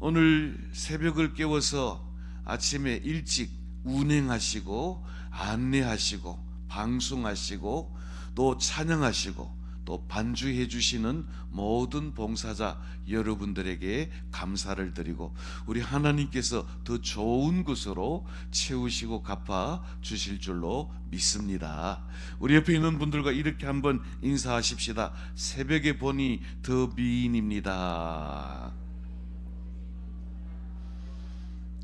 오늘 새벽을 깨워서 아침에 일찍 운행하시고 안내하시고 방송하시고 또 찬양하시고 또 반주해 주시는 모든 봉사자 여러분들에게 감사를 드리고, 우리 하나님께서 더 좋은 것으로 채우시고 갚아 주실 줄로 믿습니다. 우리 옆에 있는 분들과 이렇게 한번 인사하십시다. 새벽에 보니 더 미인입니다.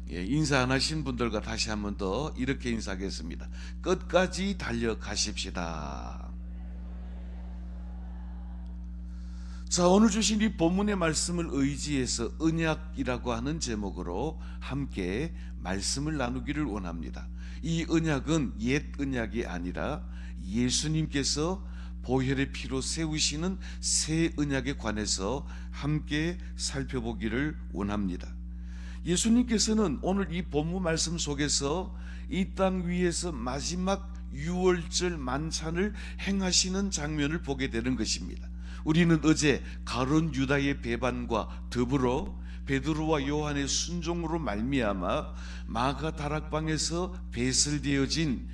인사 안 하신 분들과 다시 한번 더 이렇게 인사하겠습니다. 끝까지 달려가십시다. 자, 오늘 주신 이 본문의 말씀을 의지해서 언약이라고 하는 제목으로 함께 말씀을 나누기를 원합니다. 이 언약은 옛 언약이 아니라 예수님께서 보혈의 피로 세우시는 새 언약에 관해서 함께 살펴보기를 원합니다. 예수님께서는 오늘 이 본문 말씀 속에서 이 땅 위에서 마지막 유월절 만찬을 행하시는 장면을 보게 되는 것입니다. 우리는 어제 가룟 유다의 배반과 더불어 베드로와 요한의 순종으로 말미암아 마가 다락방에서 배설되어진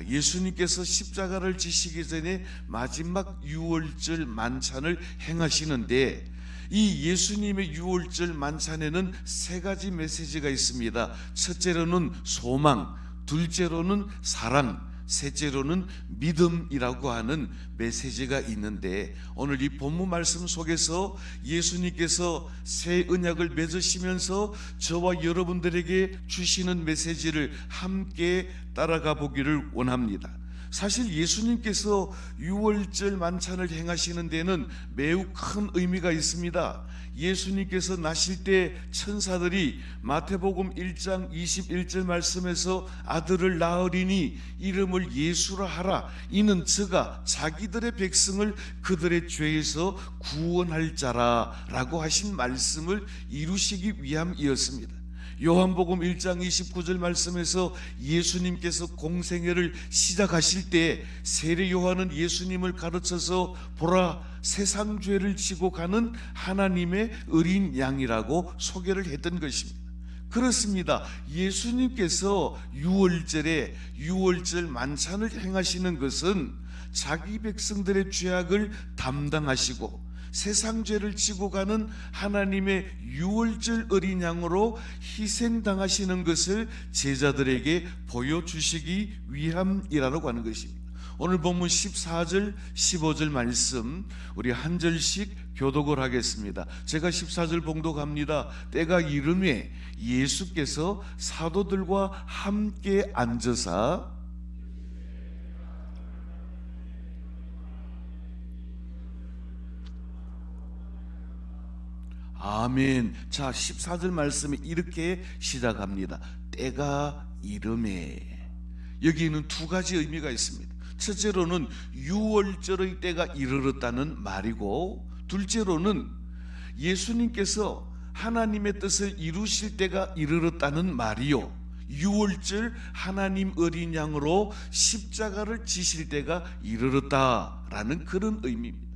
예수님께서 십자가를 지시기 전에 마지막 유월절 만찬을 행하시는데, 이 예수님의 유월절 만찬에는 세 가지 메시지가 있습니다. 첫째로는 소망, 둘째로는 사랑, 셋째로는 믿음이라고 하는 메시지가 있는데, 오늘 이 본문 말씀 속에서 예수님께서 새 언약을 맺으시면서 저와 여러분들에게 주시는 메시지를 함께 따라가 보기를 원합니다. 사실 예수님께서 유월절 만찬을 행하시는 데는 매우 큰 의미가 있습니다. 예수님께서 나실 때 천사들이 마태복음 1장 21절 말씀에서 아들을 낳으리니 이름을 예수라 하라, 이는 저가 자기들의 백성을 그들의 죄에서 구원할 자라 라고 하신 말씀을 이루시기 위함이었습니다. 요한복음 1장 29절 말씀에서 예수님께서 공생애를 시작하실 때 세례 요한은 예수님을 가르쳐서 보라, 세상 죄를 지고 가는 하나님의 어린 양이라고 소개를 했던 것입니다. 그렇습니다. 예수님께서 유월절에 유월절 만찬을 행하시는 것은 자기 백성들의 죄악을 담당하시고 세상 죄를 지고 가는 하나님의 유월절 어린 양으로 희생당하시는 것을 제자들에게 보여주시기 위함이라고 하는 것입니다. 오늘 본문 14절 15절 말씀 우리 한 절씩 교독을 하겠습니다. 제가 14절 봉독합니다. 때가 이르매 예수께서 사도들과 함께 앉으사 아멘. 자, 14절 말씀이 이렇게 시작합니다. 때가 이르매. 여기에는 두 가지 의미가 있습니다. 첫째로는 유월절의 때가 이르렀다는 말이고, 둘째로는 예수님께서 하나님의 뜻을 이루실 때가 이르렀다는 말이요, 유월절 하나님 어린 양으로 십자가를 지실 때가 이르렀다라는 그런 의미입니다.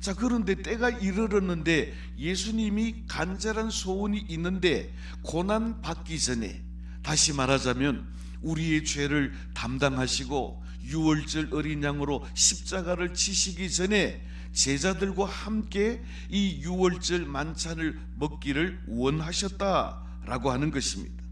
자, 그런데 때가 이르렀는데 예수님이 간절한 소원이 있는데 고난 받기 전에, 다시 말하자면 우리의 죄를 담당하시고 유월절 어린 양으로 십자가를 지시기 전에 제자들과 함께 이 유월절 만찬을 먹기를 원하셨다라고 하는 것입니다.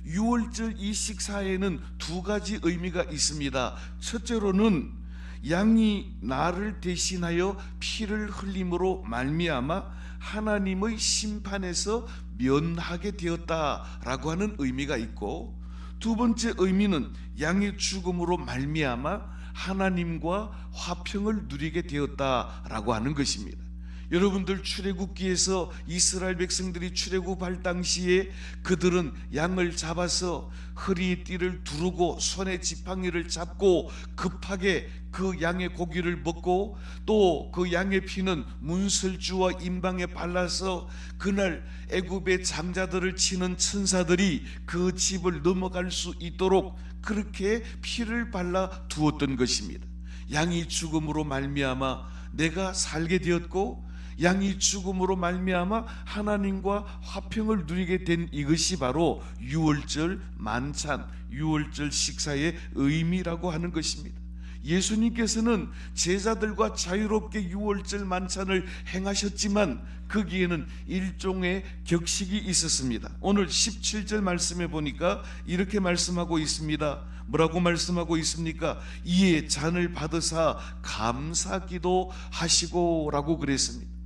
유월절 이 식사에는 두 가지 의미가 있습니다. 첫째로는 양이 나를 대신하여 피를 흘림으로 말미암아 하나님의 심판에서 면하게 되었다라고 하는 의미가 있고, 두 번째 의미는 양의 죽음으로 말미암아 하나님과 화평을 누리게 되었다라고 하는 것입니다. 여러분들 출애굽기에서 이스라엘 백성들이 출애굽할 당시에 그들은 양을 잡아서 허리에 띠를 두르고 손에 지팡이를 잡고 급하게 그 양의 고기를 먹고 또 그 양의 피는 문설주와 임방에 발라서 그날 애굽의 장자들을 치는 천사들이 그 집을 넘어갈 수 있도록 그렇게 피를 발라 두었던 것입니다. 양이 죽음으로 말미암아 내가 살게 되었고 양이 죽음으로 말미암아 하나님과 화평을 누리게 된 이것이 바로 유월절 만찬, 유월절 식사의 의미라고 하는 것입니다. 예수님께서는 제자들과 자유롭게 유월절 만찬을 행하셨지만 거기에는 일종의 격식이 있었습니다. 오늘 17절 말씀에 보니까 이렇게 말씀하고 있습니다. 뭐라고 말씀하고 있습니까? 이에 잔을 받으사 감사기도 하시고 라고 그랬습니다.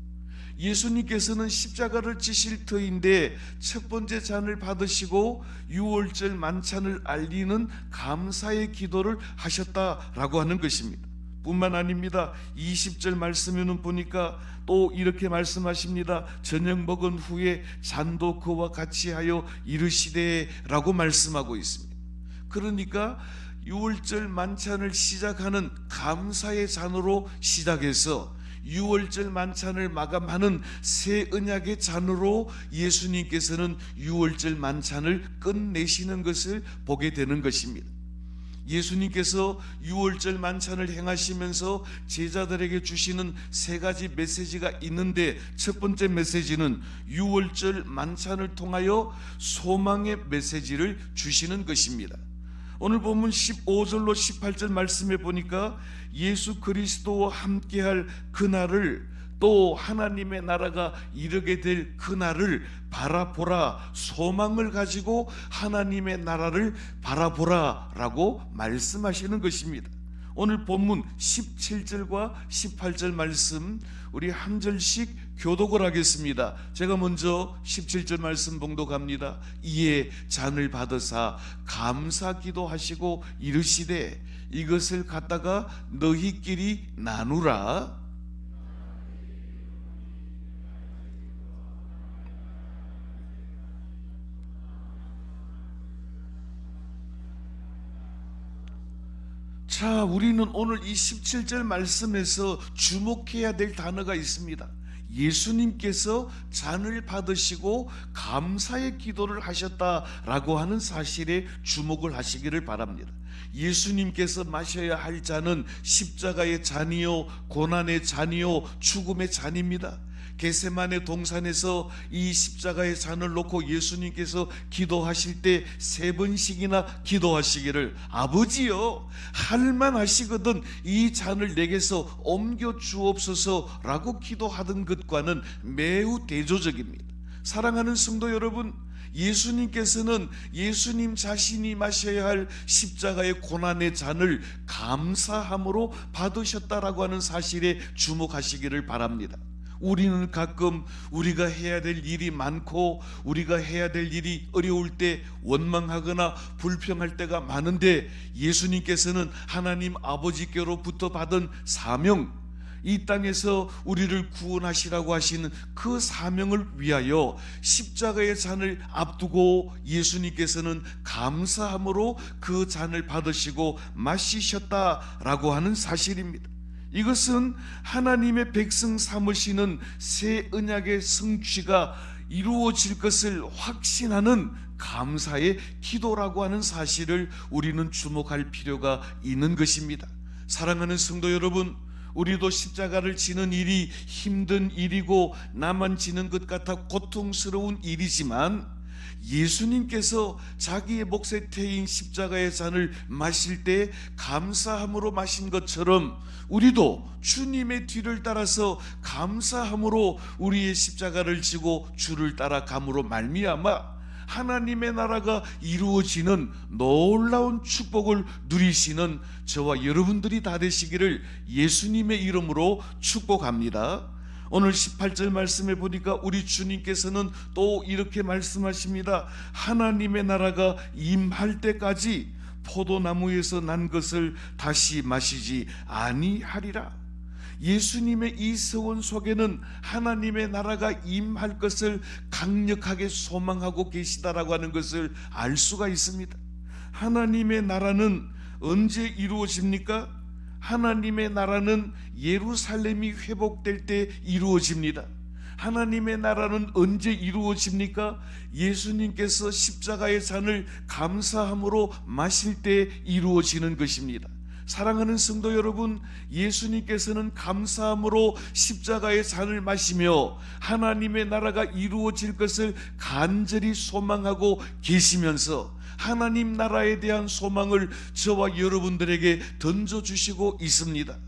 예수님께서는 십자가를 지실 터인데 첫 번째 잔을 받으시고 유월절 만찬을 알리는 감사의 기도를 하셨다라고 하는 것입니다. 뿐만 아닙니다. 20절 말씀에는 보니까 또 이렇게 말씀하십니다. 저녁 먹은 후에 잔도 그와 같이 하여 이르시되 라고 말씀하고 있습니다. 그러니까 유월절 만찬을 시작하는 감사의 잔으로 시작해서 유월절 만찬을 마감하는 새 언약의 잔으로 예수님께서는 유월절 만찬을 끝내시는 것을 보게 되는 것입니다. 예수님께서 유월절 만찬을 행하시면서 제자들에게 주시는 세 가지 메시지가 있는데 첫 번째 메시지는 유월절 만찬을 통하여 소망의 메시지를 주시는 것입니다. 오늘 본문 15절로 18절 말씀에 보니까 예수 그리스도와 함께할 그날을 또 하나님의 나라가 이르게 될 그날을 바라보라, 소망을 가지고 하나님의 나라를 바라보라 라고 말씀하시는 것입니다. 오늘 본문 17절과 18절 말씀 우리 한 절씩 교독을 하겠습니다. 제가 먼저 17절 말씀 봉독합니다. 이에 잔을 받으사 감사기도 하시고 이르시되 이것을 갖다가 너희끼리 나누라. 자, 우리는 오늘 이 17절 말씀에서 주목해야 될 단어가 있습니다. 예수님께서 잔을 받으시고 감사의 기도를 하셨다라고 하는 사실에 주목을 하시기를 바랍니다. 예수님께서 마셔야 할 잔은 십자가의 잔이요, 고난의 잔이요, 죽음의 잔입니다. 겟세마네 동산에서 이 십자가의 잔을 놓고 예수님께서 기도하실 때 세 번씩이나 기도하시기를 아버지여 할만하시거든 이 잔을 내게서 옮겨 주옵소서 라고 기도하던 것과는 매우 대조적입니다. 사랑하는 성도 여러분, 예수님께서는 예수님 자신이 마셔야 할 십자가의 고난의 잔을 감사함으로 받으셨다라고 하는 사실에 주목하시기를 바랍니다. 우리는 가끔 우리가 해야 될 일이 많고 우리가 해야 될 일이 어려울 때 원망하거나 불평할 때가 많은데 예수님께서는 하나님 아버지께로부터 받은 사명, 이 땅에서 우리를 구원하시라고 하시는 그 사명을 위하여 십자가의 잔을 앞두고 예수님께서는 감사함으로 그 잔을 받으시고 마시셨다라고 하는 사실입니다. 이것은 하나님의 백성 삼으시는 새 언약의 성취가 이루어질 것을 확신하는 감사의 기도라고 하는 사실을 우리는 주목할 필요가 있는 것입니다. 사랑하는 성도 여러분, 우리도 십자가를 지는 일이 힘든 일이고 나만 지는 것 같아 고통스러운 일이지만 예수님께서 자기의 몫에 태인 십자가의 잔을 마실 때 감사함으로 마신 것처럼 우리도 주님의 뒤를 따라서 감사함으로 우리의 십자가를 지고 주를 따라감으로 말미암아 하나님의 나라가 이루어지는 놀라운 축복을 누리시는 저와 여러분들이 다 되시기를 예수님의 이름으로 축복합니다. 오늘 18절 말씀에 보니까 우리 주님께서는 또 이렇게 말씀하십니다. 하나님의 나라가 임할 때까지 포도나무에서 난 것을 다시 마시지 아니하리라. 예수님의 이 서원 속에는 하나님의 나라가 임할 것을 강력하게 소망하고 계시다라고 하는 것을 알 수가 있습니다. 하나님의 나라는 언제 이루어집니까? 하나님의 나라는 예루살렘이 회복될 때 이루어집니다. 하나님의 나라는 언제 이루어집니까? 예수님께서 십자가의 잔을 감사함으로 마실 때 이루어지는 것입니다. 사랑하는 성도 여러분, 예수님께서는 감사함으로 십자가의 잔을 마시며 하나님의 나라가 이루어질 것을 간절히 소망하고 계시면서 하나님 나라에 대한 소망을 저와 여러분들에게 던져주시고 있습니다.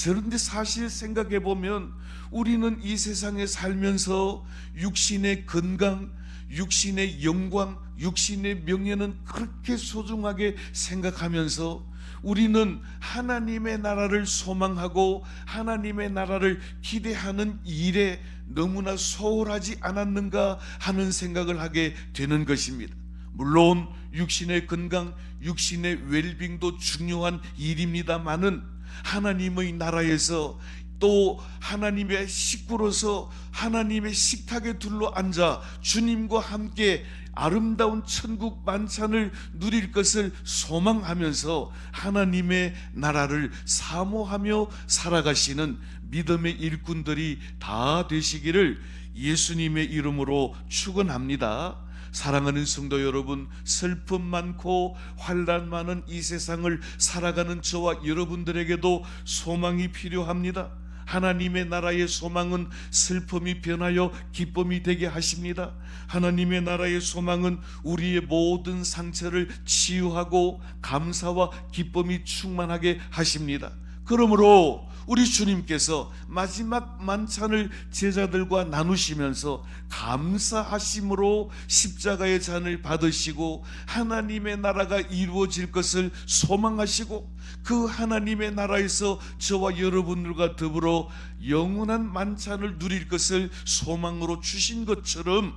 그런데 사실 생각해 보면 우리는 이 세상에 살면서 육신의 건강, 육신의 영광, 육신의 명예는 그렇게 소중하게 생각하면서 우리는 하나님의 나라를 소망하고 하나님의 나라를 기대하는 일에 너무나 소홀하지 않았는가 하는 생각을 하게 되는 것입니다. 물론 육신의 건강, 육신의 웰빙도 중요한 일입니다마는 하나님의 나라에서 또 하나님의 식구로서 하나님의 식탁에 둘러앉아 주님과 함께 아름다운 천국 만찬을 누릴 것을 소망하면서 하나님의 나라를 사모하며 살아가시는 믿음의 일꾼들이 다 되시기를 예수님의 이름으로 축원합니다. 사랑하는 성도 여러분, 슬픔 많고 환난 많은 이 세상을 살아가는 저와 여러분들에게도 소망이 필요합니다. 하나님의 나라의 소망은 슬픔이 변하여 기쁨이 되게 하십니다. 하나님의 나라의 소망은 우리의 모든 상처를 치유하고 감사와 기쁨이 충만하게 하십니다. 그러므로 우리 주님께서 마지막 만찬을 제자들과 나누시면서 감사하심으로 십자가의 잔을 받으시고 하나님의 나라가 이루어질 것을 소망하시고 그 하나님의 나라에서 저와 여러분들과 더불어 영원한 만찬을 누릴 것을 소망으로 주신 것처럼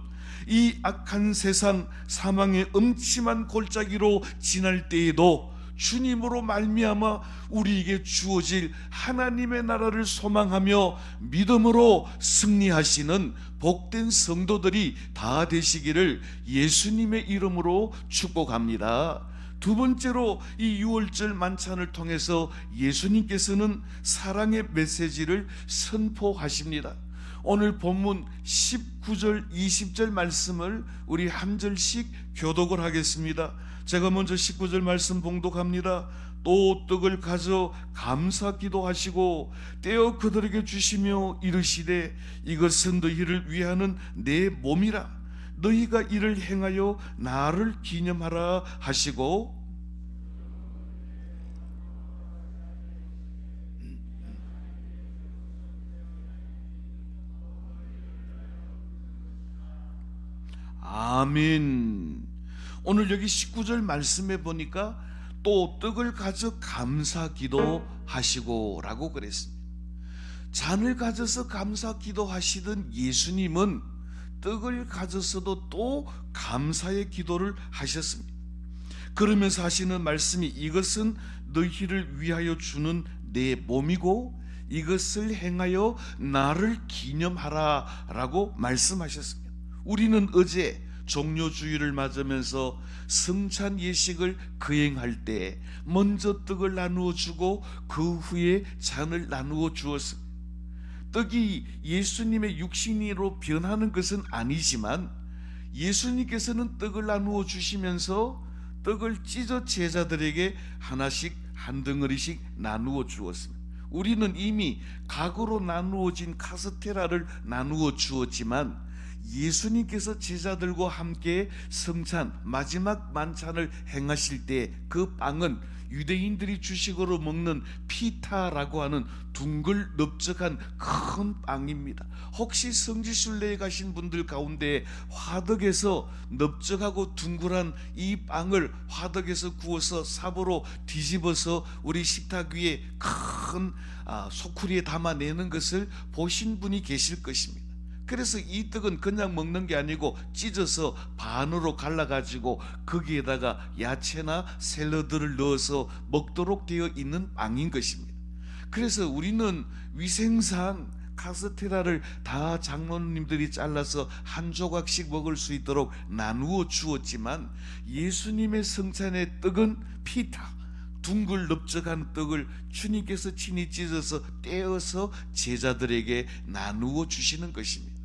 이 악한 세상 사망의 음침한 골짜기로 지날 때에도 주님으로 말미암아 우리에게 주어질 하나님의 나라를 소망하며 믿음으로 승리하시는 복된 성도들이 다 되시기를 예수님의 이름으로 축복합니다. 두 번째로 이 유월절 만찬을 통해서 예수님께서는 사랑의 메시지를 선포하십니다. 오늘 본문 19절 20절 말씀을 우리 한 절씩 교독을 하겠습니다. 제가 먼저 19절 말씀 봉독합니다. 또 떡을 가져 감사 기도하시고 떼어 그들에게 주시며 이르시되 이것은 너희를 위하는 내 몸이라 너희가 이를 행하여 나를 기념하라 하시고 아멘. 오늘 여기 19절 말씀에 보니까 또 떡을 가져 감사 기도하시고 라고 그랬습니다. 잔을 가져서 감사 기도하시던 예수님은 떡을 가져서도 또 감사의 기도를 하셨습니다. 그러면서 하시는 말씀이 이것은 너희를 위하여 주는 내 몸이고 이것을 행하여 나를 기념하라 라고 말씀하셨습니다. 우리는 어제 종료주일을 맞으면서 성찬 예식을 거행할 때 먼저 떡을 나누어 주고 그 후에 잔을 나누어 주었습니다. 떡이 예수님의 육신으로 변하는 것은 아니지만 예수님께서는 떡을 나누어 주시면서 떡을 찢어 제자들에게 하나씩 한 덩어리씩 나누어 주었습니다. 우리는 이미 각으로 나누어진 카스테라를 나누어 주었지만 예수님께서 제자들과 함께 성찬 마지막 만찬을 행하실 때 그 빵은 유대인들이 주식으로 먹는 피타라고 하는 둥글 넓적한 큰 빵입니다. 혹시 성지순례에 가신 분들 가운데 화덕에서 넓적하고 둥글한 이 빵을 화덕에서 구워서 삽으로 뒤집어서 우리 식탁 위에 큰 소쿠리에 담아내는 것을 보신 분이 계실 것입니다. 그래서 이 떡은 그냥 먹는 게 아니고 찢어서 반으로 갈라가지고 거기에다가 야채나 샐러드를 넣어서 먹도록 되어 있는 빵인 것입니다. 그래서 우리는 위생상 카스테라를 다 장로님들이 잘라서 한 조각씩 먹을 수 있도록 나누어 주었지만 예수님의 성찬의 떡은 피타 둥글 넓적한 떡을 주님께서 친히 찢어서 떼어서 제자들에게 나누어 주시는 것입니다.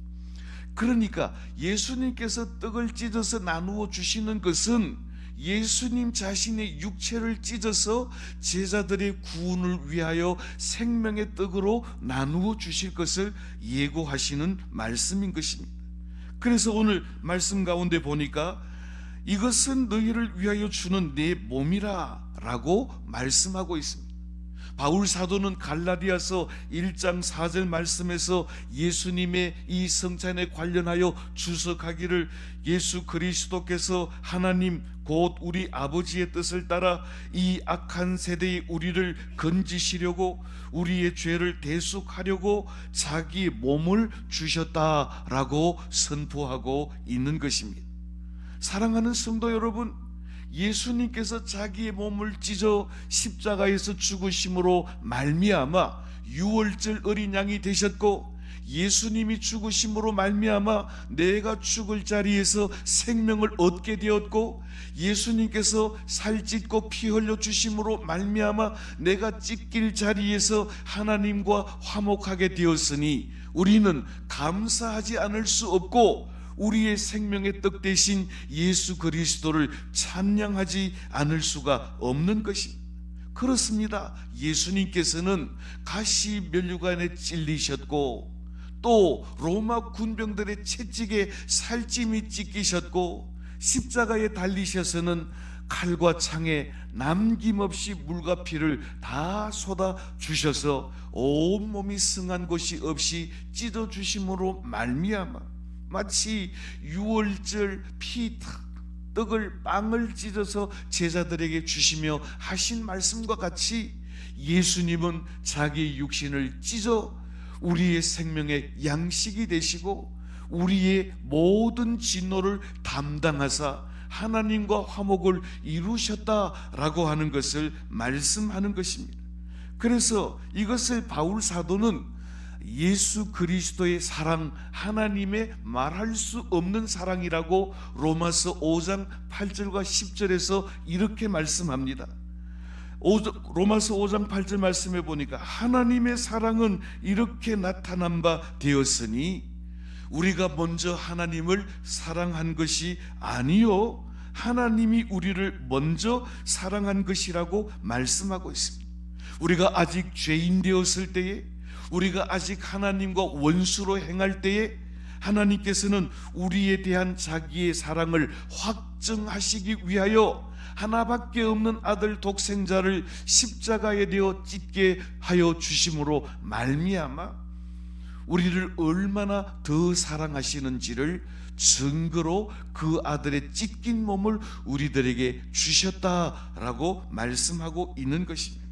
그러니까 예수님께서 떡을 찢어서 나누어 주시는 것은 예수님 자신의 육체를 찢어서 제자들의 구원을 위하여 생명의 떡으로 나누어 주실 것을 예고하시는 말씀인 것입니다. 그래서 오늘 말씀 가운데 보니까 이것은 너희를 위하여 주는 내 몸이라 라고 말씀하고 있습니다. 바울 사도는 갈라디아서 1장 4절 말씀에서 예수님의 이 성찬에 관련하여 주석하기를 예수 그리스도께서 하나님 곧 우리 아버지의 뜻을 따라 이 악한 세대의 우리를 건지시려고 우리의 죄를 대속하려고 자기 몸을 주셨다라고 선포하고 있는 것입니다. 사랑하는 성도 여러분, 예수님께서 자기의 몸을 찢어 십자가에서 죽으심으로 말미암아 유월절 어린 양이 되셨고, 예수님이 죽으심으로 말미암아 내가 죽을 자리에서 생명을 얻게 되었고, 예수님께서 살찢고 피 흘려 주심으로 말미암아 내가 찢길 자리에서 하나님과 화목하게 되었으니 우리는 감사하지 않을 수 없고 우리의 생명의 떡 대신 예수 그리스도를 찬양하지 않을 수가 없는 것입니다. 그렇습니다. 예수님께서는 가시 면류관에 찔리셨고 또 로마 군병들의 채찍에 살찜이 찢기셨고 십자가에 달리셔서는 칼과 창에 남김없이 물과 피를 다 쏟아 주셔서 온몸이 성한 곳이 없이 찢어 주심으로 말미암아 마치 유월절 떡을 빵을 찢어서 제자들에게 주시며 하신 말씀과 같이 예수님은 자기 육신을 찢어 우리의 생명의 양식이 되시고 우리의 모든 진노를 담당하사 하나님과 화목을 이루셨다라고 하는 것을 말씀하는 것입니다. 그래서 이것을 바울 사도는 예수 그리스도의 사랑, 하나님의 말할 수 없는 사랑이라고 로마서 5장 8절과 10절에서 이렇게 말씀합니다. 로마서 5장 8절 말씀해 보니까 하나님의 사랑은 이렇게 나타난 바 되었으니 우리가 먼저 하나님을 사랑한 것이 아니요 하나님이 우리를 먼저 사랑한 것이라고 말씀하고 있습니다. 우리가 아직 죄인 되었을 때에, 우리가 아직 하나님과 원수로 행할 때에 하나님께서는 우리에 대한 자기의 사랑을 확증하시기 위하여 하나밖에 없는 아들 독생자를 십자가에 내어 찢게 하여 주심으로 말미암아 우리를 얼마나 더 사랑하시는지를 증거로 그 아들의 찢긴 몸을 우리들에게 주셨다라고 말씀하고 있는 것입니다.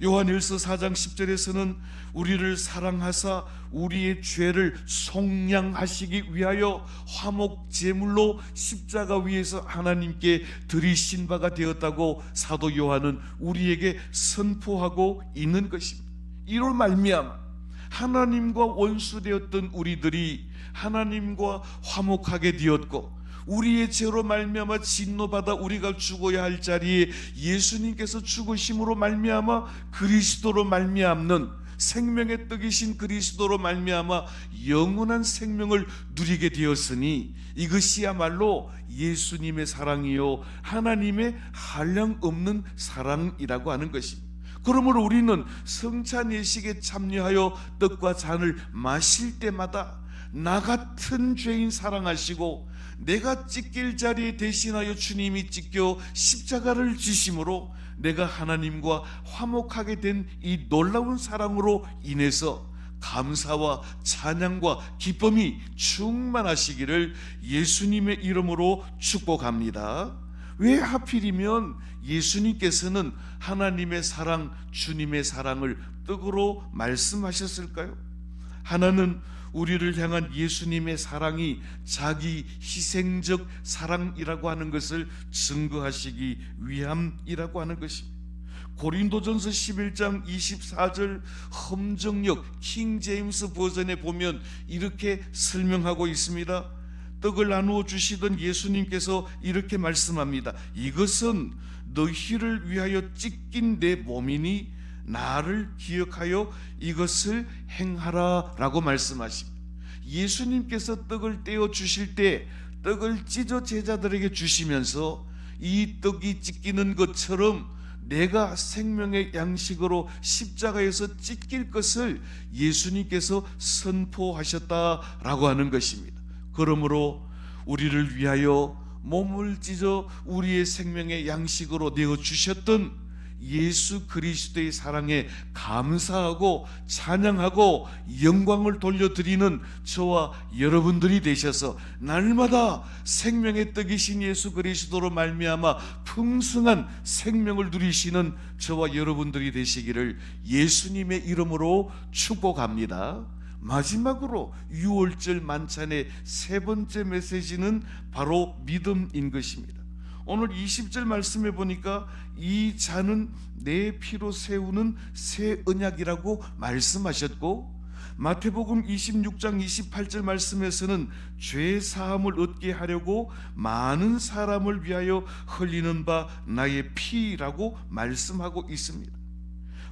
요한일서 4장 10절에서는 우리를 사랑하사 우리의 죄를 속량하시기 위하여 화목 제물로 십자가 위에서 하나님께 드리신 바가 되었다고 사도 요한은 우리에게 선포하고 있는 것입니다. 이로 말미암아 하나님과 원수되었던 우리들이 하나님과 화목하게 되었고 우리의 죄로 말미암아 진노받아 우리가 죽어야 할 자리에 예수님께서 죽으심으로 말미암아 그리스도로 말미암는 생명의 떡이신 그리스도로 말미암아 영원한 생명을 누리게 되었으니 이것이야말로 예수님의 사랑이요 하나님의 한량없는 사랑이라고 하는 것입니다. 그러므로 우리는 성찬 예식에 참여하여 떡과 잔을 마실 때마다 나 같은 죄인 사랑하시고 내가 찢길 자리에 대신하여 주님이 찢겨 십자가를 지심으로 내가 하나님과 화목하게 된 이 놀라운 사랑으로 인해서 감사와 찬양과 기쁨이 충만하시기를 예수님의 이름으로 축복합니다. 왜 하필이면 예수님께서는 하나님의 사랑, 주님의 사랑을 떡으로 말씀하셨을까요? 하나는 우리를 향한 예수님의 사랑이 자기 희생적 사랑이라고 하는 것을 증거하시기 위함이라고 하는 것입니다. 고린도전서 11장 24절 험정역 킹 제임스 버전에 보면 이렇게 설명하고 있습니다. 떡을 나누어 주시던 예수님께서 이렇게 말씀합니다. 이것은 너희를 위하여 찢긴 내 몸이니 나를 기억하여 이것을 행하라 라고 말씀하십니다. 예수님께서 떡을 떼어 주실 때 떡을 찢어 제자들에게 주시면서 이 떡이 찢기는 것처럼 내가 생명의 양식으로 십자가에서 찢길 것을 예수님께서 선포하셨다라고 하는 것입니다. 그러므로 우리를 위하여 몸을 찢어 우리의 생명의 양식으로 내어 주셨던 예수 그리스도의 사랑에 감사하고 찬양하고 영광을 돌려드리는 저와 여러분들이 되셔서 날마다 생명의 떡이신 예수 그리스도로 말미암아 풍성한 생명을 누리시는 저와 여러분들이 되시기를 예수님의 이름으로 축복합니다. 마지막으로 유월절 만찬의 세 번째 메시지는 바로 믿음인 것입니다. 오늘 20절 말씀에 보니까 이 잔은 내 피로 세우는 새 언약이라고 말씀하셨고, 마태복음 26장 28절 말씀에서는 죄 사함을 얻게 하려고 많은 사람을 위하여 흘리는 바 나의 피라고 말씀하고 있습니다.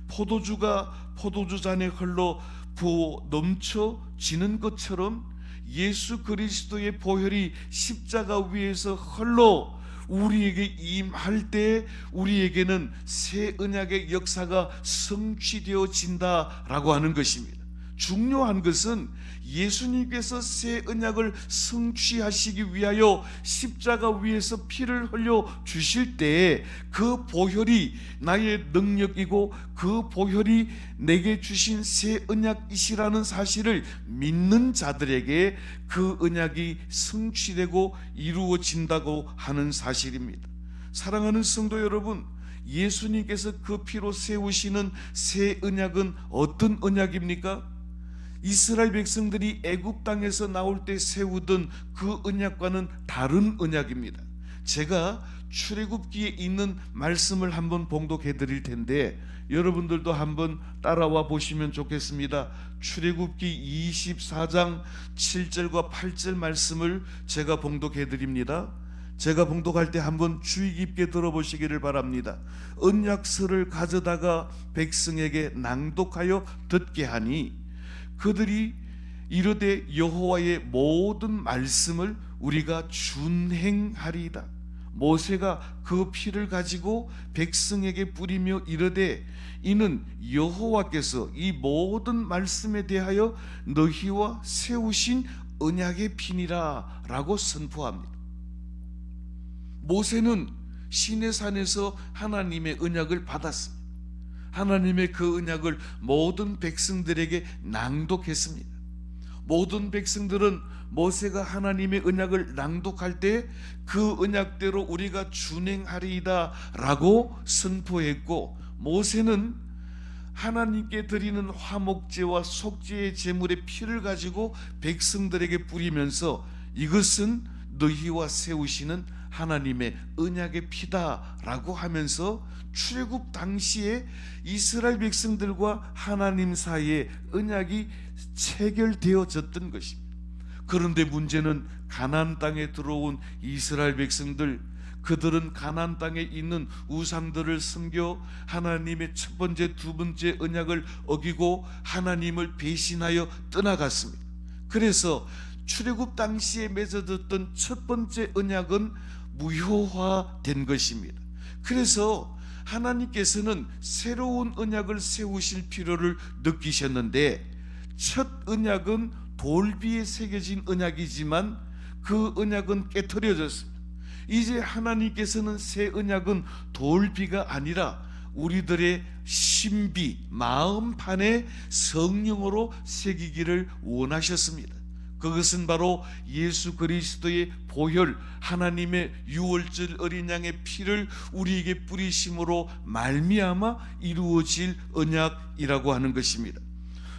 포도주가 포도주잔에 흘러 부어 넘쳐지는 것처럼 예수 그리스도의 보혈이 십자가 위에서 흘러 우리에게 임할 때 우리에게는 새 언약의 역사가 성취되어진다라고 하는 것입니다. 중요한 것은 예수님께서 새 언약을 성취하시기 위하여 십자가 위에서 피를 흘려 주실 때 그 보혈이 나의 능력이고 그 보혈이 내게 주신 새 언약이시라는 사실을 믿는 자들에게 그 언약이 성취되고 이루어진다고 하는 사실입니다. 사랑하는 성도 여러분, 예수님께서 그 피로 세우시는 새 언약은 어떤 언약입니까? 이스라엘 백성들이 애굽 땅에서 나올 때 세우던 그 언약과는 다른 언약입니다. 제가 출애굽기에 있는 말씀을 한번 봉독해 드릴 텐데 여러분들도 한번 따라와 보시면 좋겠습니다. 출애굽기 24장 7절과 8절 말씀을 제가 봉독해 드립니다. 제가 봉독할 때 한번 주의 깊게 들어보시기를 바랍니다. 언약서를 가져다가 백성에게 낭독하여 듣게 하니 그들이 이르되 여호와의 모든 말씀을 우리가 준행하리이다. 모세가 그 피를 가지고 백성에게 뿌리며 이르되 이는 여호와께서 이 모든 말씀에 대하여 너희와 세우신 언약의 피니라 라고 선포합니다. 모세는 시내산에서 하나님의 언약을 받았습니다. 하나님의 그 언약을 모든 백성들에게 낭독했습니다. 모든 백성들은 모세가 하나님의 언약을 낭독할 때 그 언약대로 우리가 준행하리이다 라고 선포했고, 모세는 하나님께 드리는 화목제와 속죄의 제물의 피를 가지고 백성들에게 뿌리면서 이것은 너희와 세우시는 하나님의 언약의 피다라고 하면서 출애굽 당시에 이스라엘 백성들과 하나님 사이에 언약이 체결되어졌던 것입니다. 그런데 문제는 가나안 땅에 들어온 이스라엘 백성들, 그들은 가나안 땅에 있는 우상들을 섬겨 하나님의 첫 번째, 두 번째 언약을 어기고 하나님을 배신하여 떠나갔습니다. 그래서 출애굽 당시에 맺어졌던 첫 번째 언약은 무효화된 것입니다. 그래서 하나님께서는 새로운 언약을 세우실 필요를 느끼셨는데, 첫 언약은 돌비에 새겨진 언약이지만 그 언약은 깨트려졌습니다. 이제 하나님께서는 새 언약은 돌비가 아니라 우리들의 신비, 마음판에 성령으로 새기기를 원하셨습니다. 그것은 바로 예수 그리스도의 보혈, 하나님의 유월절 어린 양의 피를 우리에게 뿌리심으로 말미암아 이루어질 언약이라고 하는 것입니다.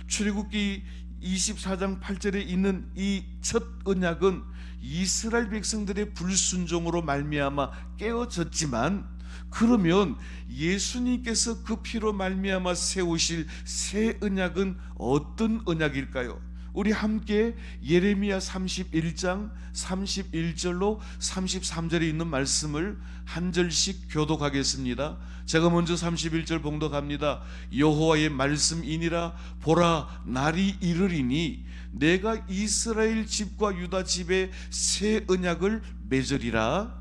출애굽기 24장 8절에 있는 이 첫 언약은 이스라엘 백성들의 불순종으로 말미암아 깨어졌지만, 그러면 예수님께서 그 피로 말미암아 세우실 새 언약은 어떤 언약일까요? 우리 함께 예레미야 31장 31절로 33절에 있는 말씀을 한 절씩 교독하겠습니다. 제가 먼저 31절 봉독합니다. 여호와의 말씀이니라. 보라, 날이 이르리니 내가 이스라엘 집과 유다 집에 새 언약을 맺으리라.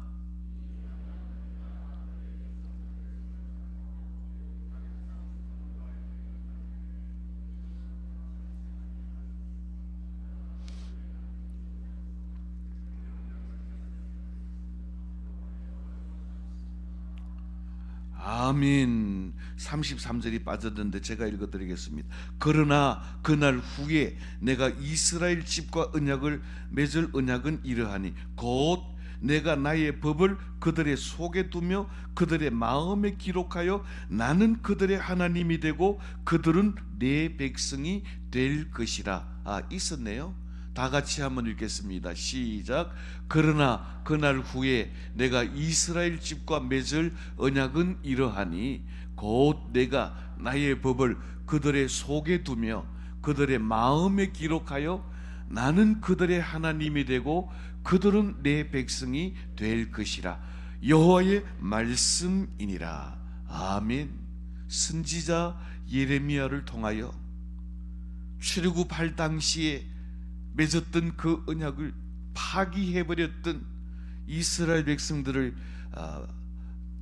아멘. 33절이 빠졌는데 제가 읽어드리겠습니다. 그러나 그날 후에 내가 이스라엘 집과 언약을 맺을 언약은 이러하니 곧 내가 나의 법을 그들의 속에 두며 그들의 마음에 기록하여 나는 그들의 하나님이 되고 그들은 내 백성이 될 것이라. 있었네요. 다 같이 한번 읽겠습니다. 시작. 그러나 그날 후에 내가 이스라엘 집과 맺을 언약은 이러하니 곧 내가 나의 법을 그들의 속에 두며 그들의 마음에 기록하여 나는 그들의 하나님이 되고 그들은 내 백성이 될 것이라. 여호와의 말씀이니라. 아멘. 선지자 예레미야를 통하여 출애굽할 당시에 맺었던 그 언약을 파기해버렸던 이스라엘 백성들을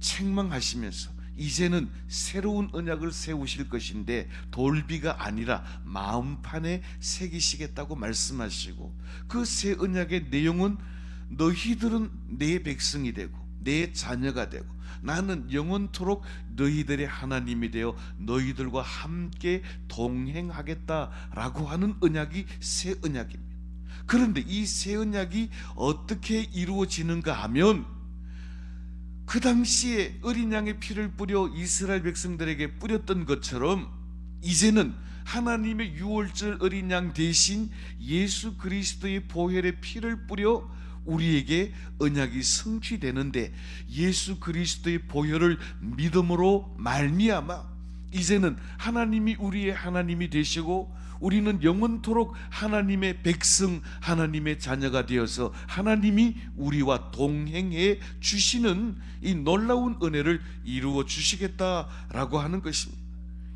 책망하시면서 이제는 새로운 언약을 세우실 것인데 돌비가 아니라 마음판에 새기시겠다고 말씀하시고, 그 새 언약의 내용은 너희들은 내 백성이 되고 내 자녀가 되고 나는 영원토록 너희들의 하나님이 되어 너희들과 함께 동행하겠다라고 하는 언약이 새 언약입니다. 그런데 이 새 언약이 어떻게 이루어지는가 하면, 그 당시에 어린 양의 피를 뿌려 이스라엘 백성들에게 뿌렸던 것처럼 이제는 하나님의 유월절 어린 양 대신 예수 그리스도의 보혈의 피를 뿌려 우리에게 언약이 성취되는데, 예수 그리스도의 보혈을 믿음으로 말미암아 이제는 하나님이 우리의 하나님이 되시고 우리는 영원토록 하나님의 백성, 하나님의 자녀가 되어서 하나님이 우리와 동행해 주시는 이 놀라운 은혜를 이루어 주시겠다라고 하는 것입니다.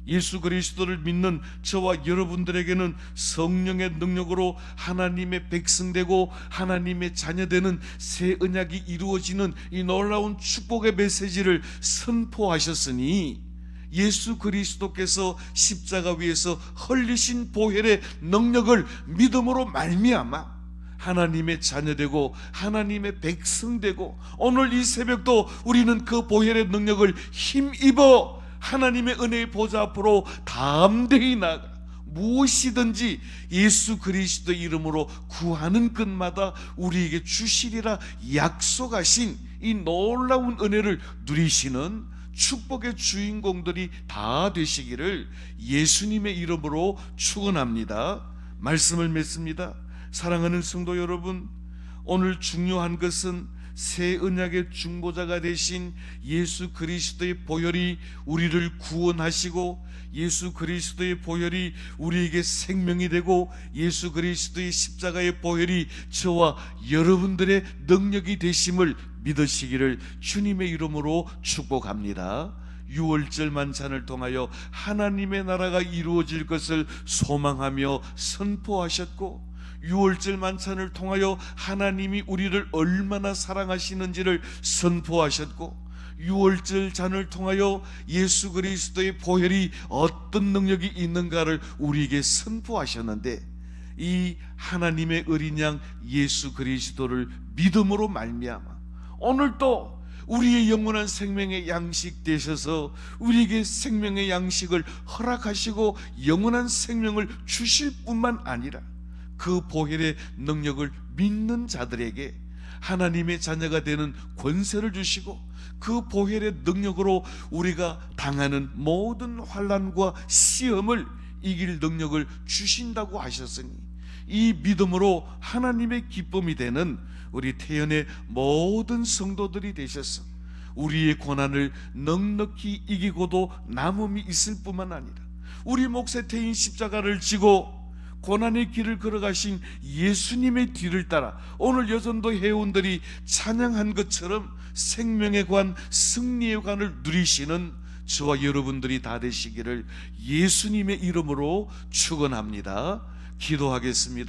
예수 그리스도를 믿는 저와 여러분들에게는 성령의 능력으로 하나님의 백성 되고 하나님의 자녀 되는 새 언약이 이루어지는 이 놀라운 축복의 메시지를 선포하셨으니, 예수 그리스도께서 십자가 위에서 흘리신 보혈의 능력을 믿음으로 말미암아 하나님의 자녀되고 하나님의 백성되고, 오늘 이 새벽도 우리는 그 보혈의 능력을 힘입어 하나님의 은혜의 보좌 앞으로 담대히 나가 무엇이든지 예수 그리스도 이름으로 구하는 것마다 우리에게 주시리라 약속하신 이 놀라운 은혜를 누리시는 축복의 주인공들이 다 되시기를 예수님의 이름으로 축원합니다. 말씀을 맺습니다. 사랑하는 성도 여러분, 오늘 중요한 것은 새 언약의 중보자가 되신 예수 그리스도의 보혈이 우리를 구원하시고, 예수 그리스도의 보혈이 우리에게 생명이 되고, 예수 그리스도의 십자가의 보혈이 저와 여러분들의 능력이 되심을 믿으시기를 주님의 이름으로 축복합니다. 유월절 만찬을 통하여 하나님의 나라가 이루어질 것을 소망하며 선포하셨고, 유월절 만찬을 통하여 하나님이 우리를 얼마나 사랑하시는지를 선포하셨고, 유월절 잔을 통하여 예수 그리스도의 보혈이 어떤 능력이 있는가를 우리에게 선포하셨는데, 이 하나님의 어린 양 예수 그리스도를 믿음으로 말미암아 오늘도 우리의 영원한 생명의 양식 되셔서 우리에게 생명의 양식을 허락하시고 영원한 생명을 주실 뿐만 아니라 그 보혈의 능력을 믿는 자들에게 하나님의 자녀가 되는 권세를 주시고, 그 보혈의 능력으로 우리가 당하는 모든 환난과 시험을 이길 능력을 주신다고 하셨으니, 이 믿음으로 하나님의 기쁨이 되는 우리 태연의 모든 성도들이 되셔서 우리의 고난을 넉넉히 이기고도 남음이 있을 뿐만 아니라 우리 몫의 태인 십자가를 지고 고난의 길을 걸어가신 예수님의 뒤를 따라 오늘 여전도 회원들이 찬양한 것처럼 생명의 관, 승리의 관을 누리시는 저와 여러분들이 다 되시기를 예수님의 이름으로 축원합니다. 기도하겠습니다.